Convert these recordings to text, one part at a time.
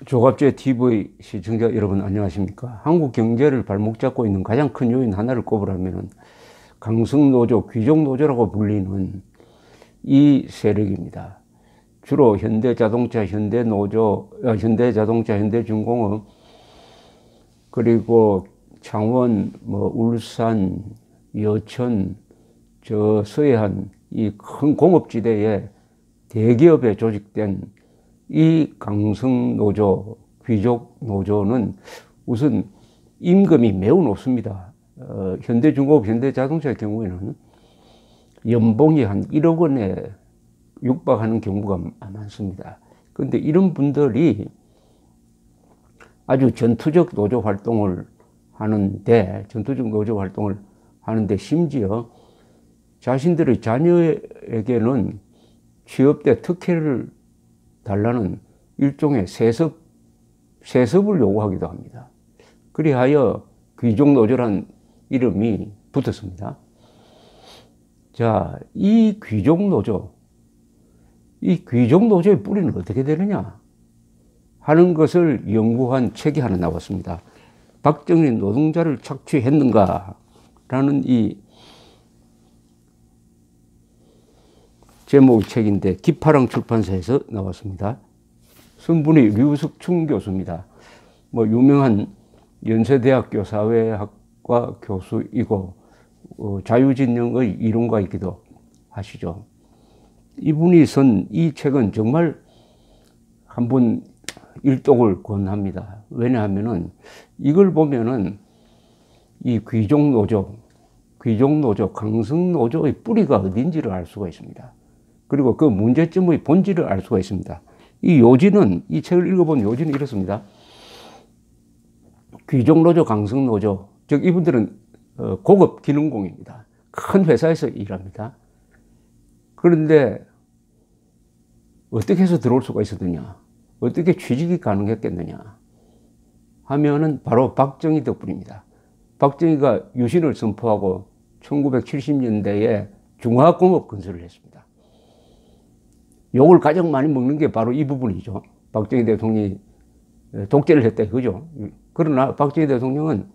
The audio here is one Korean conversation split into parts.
조갑제 TV 시청자 여러분 안녕하십니까? 한국 경제를 발목 잡고 있는 가장 큰 요인 하나를 꼽으라면 강성노조, 귀족노조라고 불리는 이 세력입니다. 주로 현대자동차, 현대노조, 현대자동차, 현대중공업, 그리고 창원, 울산, 여천, 서해안 이 큰 공업지대에 대기업에 조직된 이 강성노조, 귀족노조는 우선 임금이 매우 높습니다. 현대중공업, 현대자동차의 경우에는 연봉이 한 1억 원에 육박하는 경우가 많습니다. 그런데 이런 분들이 아주 전투적 노조 활동을 하는데, 심지어 자신들의 자녀에게는 취업 때 특혜를 달라는 일종의 세습을 요구하기도 합니다. 그리하여 귀족노조란 이름이 붙었습니다. 자, 이 귀족노조의 뿌리는 어떻게 되느냐 하는 것을 연구한 책이 하나 나왔습니다. 박정희 노동자를 착취했는가? 라는 이 제목의 책인데 기파랑 출판사에서 나왔습니다. 선분이 류석춘 교수입니다. 유명한 연세대학교 사회학과 교수이고 자유진영의 이론가이기도 하시죠. 이분이 쓴 이 책은 정말 한번 일독을 권합니다. 왜냐하면은 이걸 보면은 이 귀족노조, 강성노조의 뿌리가 어딘지를 알 수가 있습니다. 그리고 그 문제점의 본질을 알 수가 있습니다. 이 책을 읽어본 요지는 이렇습니다. 귀족노조, 강성노조, 즉 이분들은 고급 기능공입니다. 큰 회사에서 일합니다. 그런데 어떻게 해서 들어올 수가 있었느냐, 어떻게 취직이 가능했겠느냐 하면은 바로 박정희 덕분입니다. 박정희가 유신을 선포하고 1970년대에 중화공업 건설을 했습니다. 욕을 가장 많이 먹는 게 바로 이 부분이죠. 박정희 대통령이 독재를 했다, 그죠? 그러나 박정희 대통령은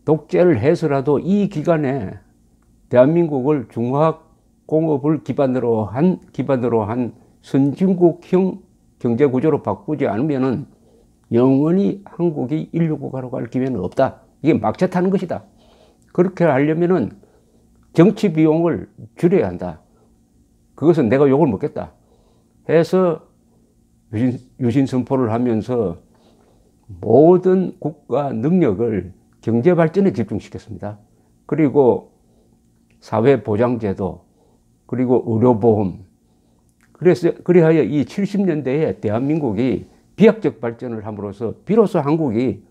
독재를 해서라도 이 기간에 대한민국을 중화공업을 기반으로 한 선진국형 경제구조로 바꾸지 않으면은 영원히 한국이 인류국가로 갈 기회는 없다. 이게 막차 타는 것이다. 그렇게 하려면은 정치 비용을 줄여야 한다. 그것은 내가 욕을 먹겠다 해서 유신 선포를 하면서 모든 국가 능력을 경제 발전에 집중시켰습니다. 그리고 사회보장제도, 그리고 의료보험. 그리하여 이 70년대에 대한민국이 비약적 발전을 함으로써 비로소 한국이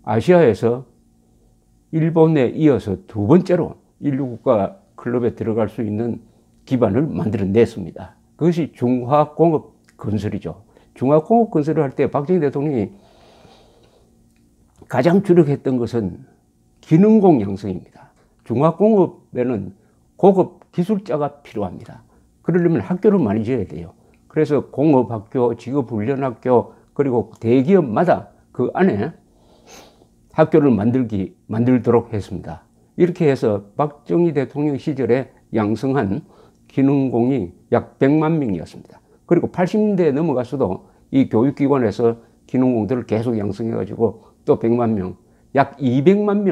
아시아에서 일본에 이어서 두 번째로 인류국가 클럽에 들어갈 수 있는 기반을 만들어냈습니다. 그것이 중화공업 건설이죠. 중화공업 건설을 할 때 박정희 대통령이 가장 주력했던 것은 기능공 양성입니다. 중화공업에는 고급 기술자가 필요합니다. 그러려면 학교를 많이 지어야 돼요. 그래서 공업학교, 직업훈련학교, 그리고 대기업마다 그 안에 학교를 만들도록 했습니다. 이렇게 해서 박정희 대통령 시절에 양성한 기능공이 약 100만 명이었습니다. 그리고 80년대에 넘어가서도 이 교육기관에서 기능공들을 계속 양성해가지고 또 100만 명, 약 200만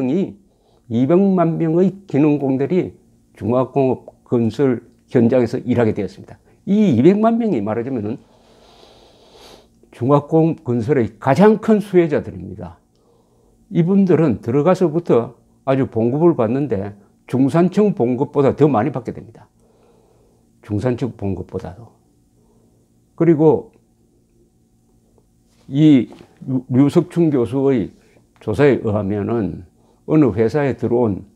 명의 기능공들이 중화공업 건설 현장에서 일하게 되었습니다. 이 200만 명이 말하자면은 중화공업 건설의 가장 큰 수혜자들입니다. 이분들은 들어가서부터 아주 봉급을 받는데 중산층 봉급보다 더 많이 받게 됩니다. 중산층 봉급보다도. 그리고 이 류석춘 교수의 조사에 의하면은 어느 회사에 들어온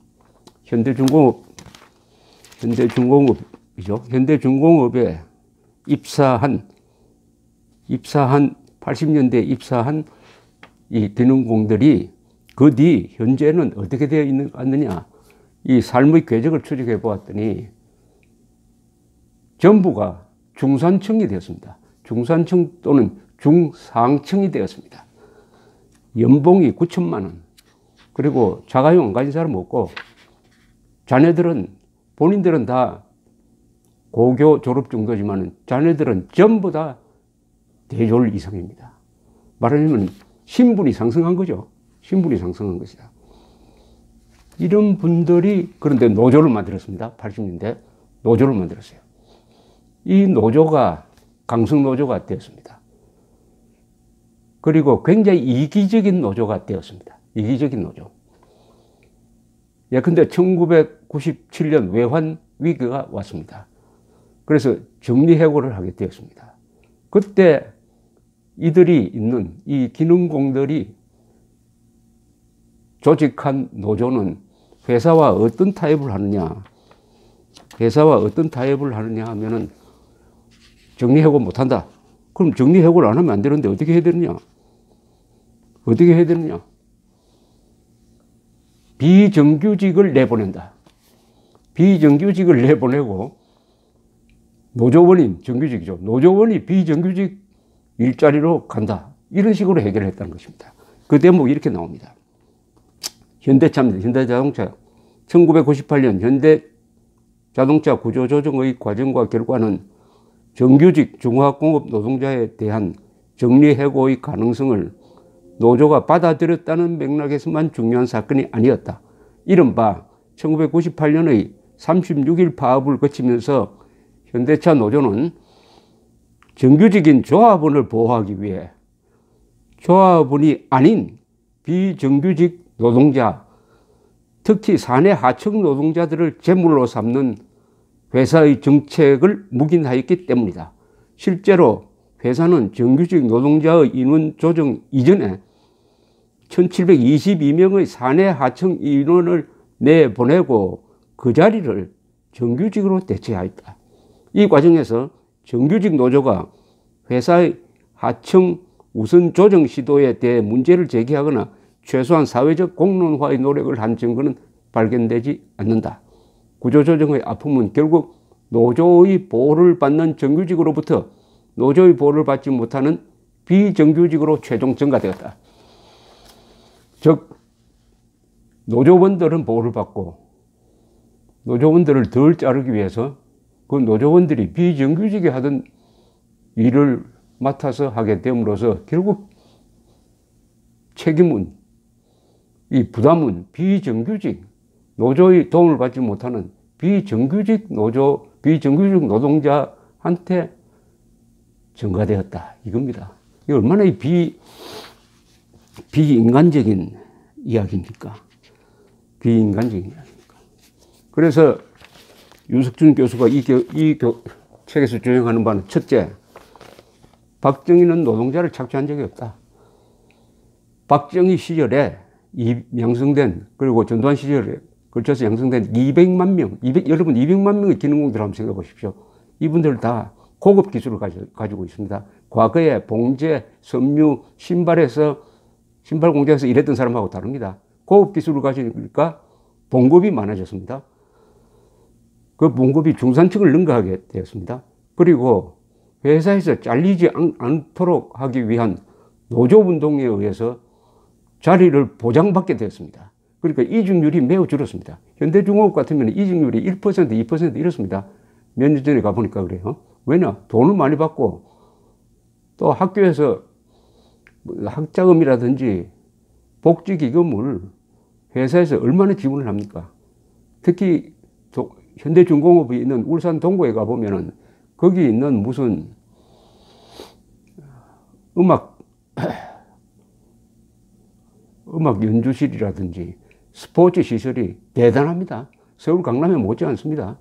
현대중공업에 입사한 80년대에 입사한 이 기능공들이 그 뒤 현재는 어떻게 되어 있느냐, 이 삶의 궤적을 추적해 보았더니 전부가 중산층이 되었습니다. 중산층 또는 중상층이 되었습니다. 연봉이 9천만 원. 그리고 자가용 안 가진 사람 없고, 자녀들은, 본인들은 다 고교 졸업 정도지만 자녀들은 전부 다 대졸 이상입니다. 말하자면 신분이 상승한 거죠. 신분이 상승한 것이다. 이런 분들이 그런데 노조를 만들었습니다. 80년대 노조를 만들었어요. 이 노조가 강성노조가 되었습니다. 그리고 굉장히 이기적인 노조가 되었습니다. 이기적인 노조. 예컨대 1997년 외환 위기가 왔습니다. 그래서 정리해고를 하게 되었습니다. 그때 이들이 있는 이 기능공들이 조직한 노조는 회사와 어떤 타협을 하느냐, 회사와 어떤 타협을 하느냐 하면은 정리해고 못한다. 그럼 정리해고를 안 하면 안 되는데 어떻게 해야 되느냐? 어떻게 해야 되느냐? 비정규직을 내보낸다. 비정규직을 내보내고 노조원인 정규직이죠. 노조원이 비정규직 일자리로 간다. 이런 식으로 해결했다는 것입니다. 그 대목이 이렇게 나옵니다. 현대자동차 1998년 현대자동차 구조조정의 과정과 결과는 정규직 중화공업 노동자에 대한 정리해고의 가능성을 노조가 받아들였다는 맥락에서만 중요한 사건이 아니었다. 이른바 1998년의 36일 파업을 거치면서 현대차 노조는 정규직인 조합원을 보호하기 위해 조합원이 아닌 비정규직 노동자, 특히 사내 하청 노동자들을 제물로 삼는 회사의 정책을 묵인하였기 때문이다. 실제로 회사는 정규직 노동자의 인원 조정 이전에 1722명의 사내 하청 인원을 내보내고 그 자리를 정규직으로 대체하였다. 이 과정에서 정규직 노조가 회사의 하청 우선 조정 시도에 대해 문제를 제기하거나 최소한 사회적 공론화의 노력을 한 증거는 발견되지 않는다. 구조조정의 아픔은 결국 노조의 보호를 받는 정규직으로부터 노조의 보호를 받지 못하는 비정규직으로 최종 전가되었다. 즉 노조원들은 보호를 받고 노조원들을 덜 자르기 위해서 그 노조원들이 비정규직이 하던 일을 맡아서 하게 됨으로써 결국 책임은, 이 부담은 비정규직 노조의 도움을 받지 못하는 비정규직 노동자한테 전가되었다. 이겁니다. 이게 얼마나 비인간적인 이야기입니까? 비인간적인 이야기입니까? 그래서 윤석준 교수가 이 책에서 주장하는 바는 첫째, 박정희는 노동자를 착취한 적이 없다. 박정희 시절에 양성된, 그리고 전두환 시절에 걸쳐서 양성된 200만 명, 여러분 200만 명의 기능공들 한번 생각해 보십시오. 이분들 다 고급 기술을 가지고 있습니다. 과거에 봉제, 섬유, 신발 공장에서 일했던 사람하고 다릅니다. 고급 기술을 가지니까 봉급이 많아졌습니다. 그 봉급이 중산층을 능가하게 되었습니다. 그리고 회사에서 잘리지 않도록 하기 위한 노조운동에 의해서 자리를 보장받게 되었습니다. 그러니까 이직률이 매우 줄었습니다. 현대중공업 같으면 이직률이 1%, 2% 이렇습니다. 몇 년 전에 가보니까 그래요. 왜냐? 돈을 많이 받고 또 학교에서 학자금이라든지 복지기금을 회사에서 얼마나 지원을 합니까? 특히 현대중공업이 있는 울산 동구에 가보면은 거기 있는 무슨 음악 연주실이라든지 스포츠 시설이 대단합니다. 서울 강남에 못지 않습니다.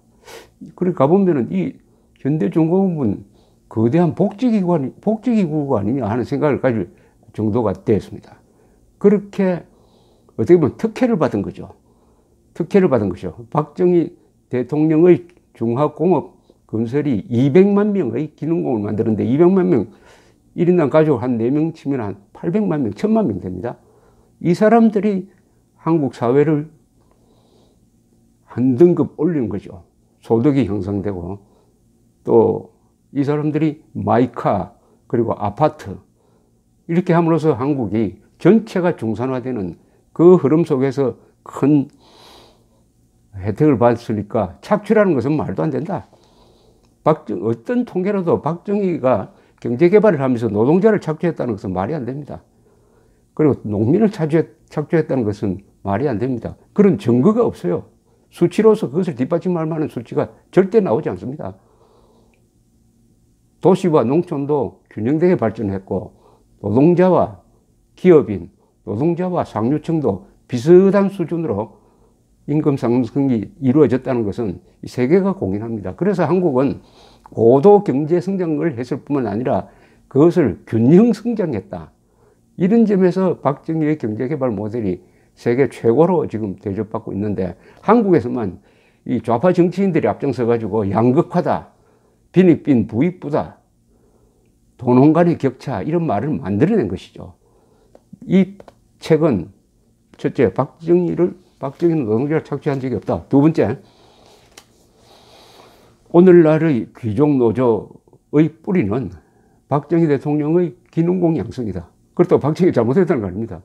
그래 가보면은 이 현대중공업은 거대한 복지기구가 아니냐 하는 생각을 가질 정도가 됐습니다. 그렇게 어떻게 보면 특혜를 받은 거죠. 특혜를 받은 것이죠. 박정희 대통령의 중화공업 건설이 200만 명의 기능공을 만드는데 200만 명, 1인당 가족 한 4명 치면 한 800만 명, 1000만 명 됩니다. 이 사람들이 한국 사회를 한 등급 올리는 거죠. 소득이 형성되고 또 이 사람들이 마이카, 그리고 아파트, 이렇게 함으로써 한국이 전체가 중산화되는 그 흐름 속에서 큰 혜택을 받았으니까 착취라는 것은 말도 안 된다. 어떤 통계로도 박정희가 경제개발을 하면서 노동자를 착취했다는 것은 말이 안 됩니다. 그리고 농민을 착취했다는 것은 말이 안 됩니다. 그런 증거가 없어요. 수치로서 그것을 뒷받침할 만한 수치가 절대 나오지 않습니다. 도시와 농촌도 균형되게 발전했고, 노동자와 기업인, 노동자와 상류층도 비슷한 수준으로 임금 상승이 이루어졌다는 것은 세계가 공인합니다. 그래서 한국은 고도 경제 성장을 했을 뿐만 아니라 그것을 균형 성장했다. 이런 점에서 박정희의 경제개발 모델이 세계 최고로 지금 대접받고 있는데, 한국에서만 이 좌파 정치인들이 앞장서 가지고 양극화다, 빈익빈 부익부다, 돈혼 간의 격차, 이런 말을 만들어낸 것이죠. 이 책은 첫째, 박정희는 노동자를 착취한 적이 없다. 두 번째, 오늘날의 귀족노조의 뿌리는 박정희 대통령의 기능공 양성이다. 그렇다고 박정희 잘못했다는 거 아닙니다.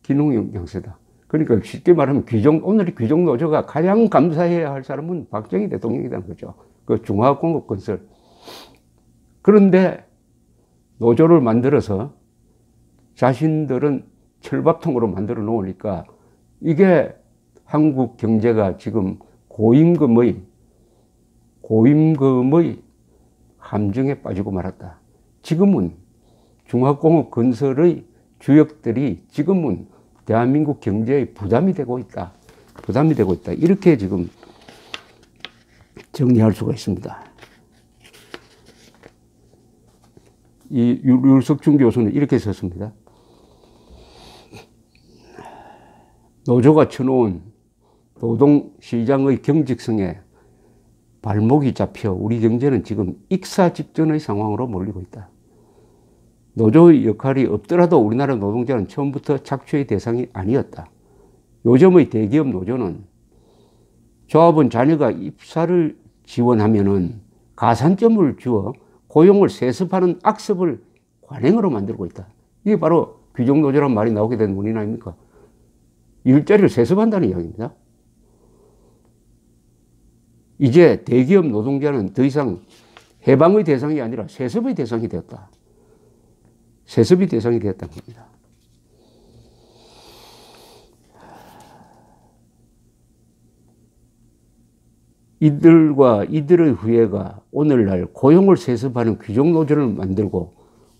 기능공 양성이다. 그러니까 쉽게 말하면 오늘의 귀족노조가 가장 감사해야 할 사람은 박정희 대통령이라는 거죠. 그 중화공업 건설. 그런데 노조를 만들어서 자신들은 철밥통으로 만들어 놓으니까 이게 한국 경제가 지금 고임금의 함정에 빠지고 말았다. 지금은 중화공업 건설의 주역들이 지금은 대한민국 경제에 부담이 되고 있다. 이렇게 지금 정리할 수가 있습니다. 이 율석준 교수는 이렇게 썼습니다. 노조가 쳐놓은 노동시장의 경직성에 발목이 잡혀 우리 경제는 지금 익사 직전의 상황으로 몰리고 있다. 노조의 역할이 없더라도 우리나라 노동자는 처음부터 착취의 대상이 아니었다. 요즘의 대기업 노조는 조합원 자녀가 입사를 지원하면은 가산점을 주어 고용을 세습하는 악습을 관행으로 만들고 있다. 이게 바로 귀족노조란 말이 나오게 된 원인 아닙니까? 일자리를 세습한다는 이야기입니다. 이제 대기업 노동자는 더 이상 해방의 대상이 아니라 세습의 대상이 되었다. 세습의 대상이 되었다는 겁니다. 이들의 후예가 오늘날 고용을 세습하는 귀족노조를 만들고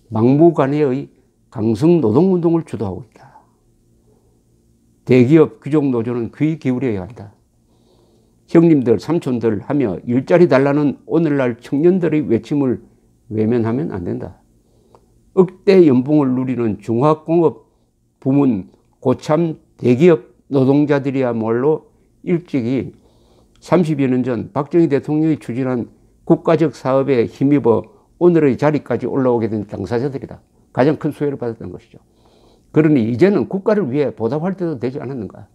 막무가내의 강성노동운동을 주도하고 있다. 대기업 귀족노조는 귀 기울여야 한다. 형님들, 삼촌들 하며 일자리 달라는 오늘날 청년들의 외침을 외면하면 안 된다. 억대 연봉을 누리는 중화공업 부문 고참 대기업 노동자들이야말로 일찍이 30여 년 전 박정희 대통령이 추진한 국가적 사업에 힘입어 오늘의 자리까지 올라오게 된 당사자들이다. 가장 큰 수혜를 받았던 것이죠. 그러니 이제는 국가를 위해 보답할 때도 되지 않았는가.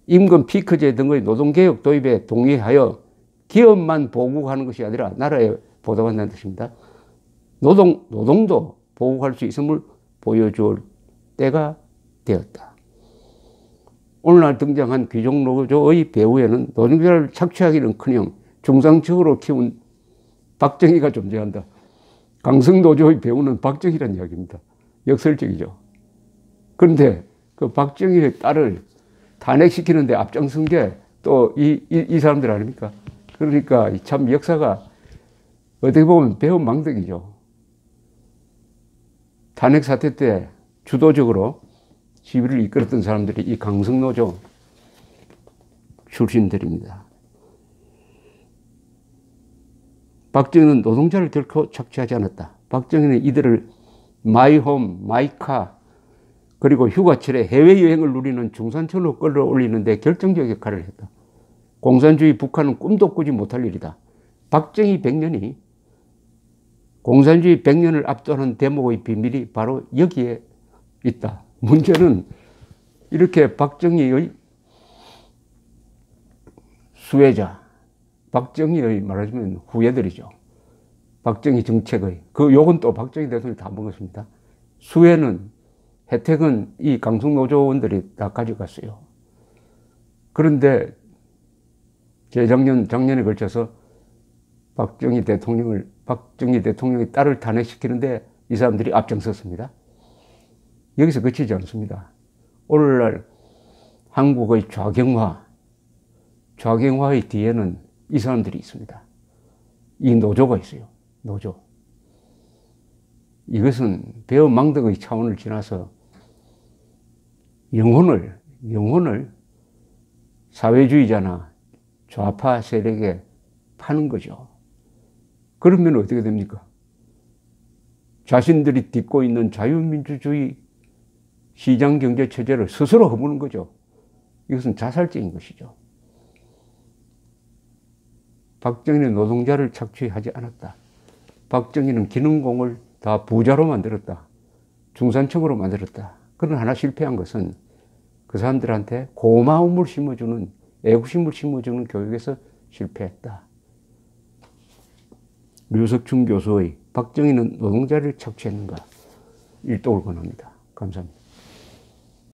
임금 피크제 등의 노동개혁 도입에 동의하여 기업만 보국하는 것이 아니라 나라에 보답한다는 뜻입니다. 노동도 보국할 수 있음을 보여줄 때가 되었다. 오늘날 등장한 귀족노조의 배후에는 노동자를 착취하기는커녕 중상적으로 키운 박정희가 존재한다. 강성노조의 배후는 박정희라는 이야기입니다. 역설적이죠. 그런데 그 박정희의 딸을 탄핵시키는데 앞장선 게 또 이 사람들 아닙니까? 그러니까 참 역사가 어떻게 보면 배은망덕이죠. 탄핵 사태 때 주도적으로 시위를 이끌었던 사람들이 이 강성노조 출신들입니다. 박정희는 노동자를 결코 착취하지 않았다. 박정희는 이들을 마이홈, 마이카, 그리고 휴가철에 해외여행을 누리는 중산층으로 끌어올리는 데 결정적 역할을 했다. 공산주의 북한은 꿈도 꾸지 못할 일이다. 박정희 100년이 공산주의 100년을 압도하는 대목의 비밀이 바로 여기에 있다. 문제는 이렇게 박정희의 수혜자, 박정희의 말하자면 후예들이죠. 박정희 정책의 그 욕은 또 박정희 대통령이 다 먹었습니다. 수혜는 혜택은 이 강성노조원들이 다 가져갔어요. 그런데 작년에 걸쳐서 박정희 대통령의 딸을 탄핵시키는데 이 사람들이 앞장섰습니다. 여기서 그치지 않습니다. 오늘날 한국의 좌경화의 뒤에는 이 사람들이 있습니다. 이 노조가 있어요. 노조. 이것은 배은망덕의 차원을 지나서 영혼을 사회주의자나 좌파 세력에 파는 거죠. 그러면 어떻게 됩니까? 자신들이 딛고 있는 자유민주주의 시장경제 체제를 스스로 허무는 거죠. 이것은 자살적인 것이죠. 박정희는 노동자를 착취하지 않았다. 박정희는 기능공을 다 부자로 만들었다. 중산층으로 만들었다. 그러나 하나 실패한 것은 그 사람들한테 고마움을 심어주는, 애국심을 심어주는 교육에서 실패했다. 류석춘 교수의 박정희는 노동자를 착취했는가? 일독을 권합니다. 감사합니다.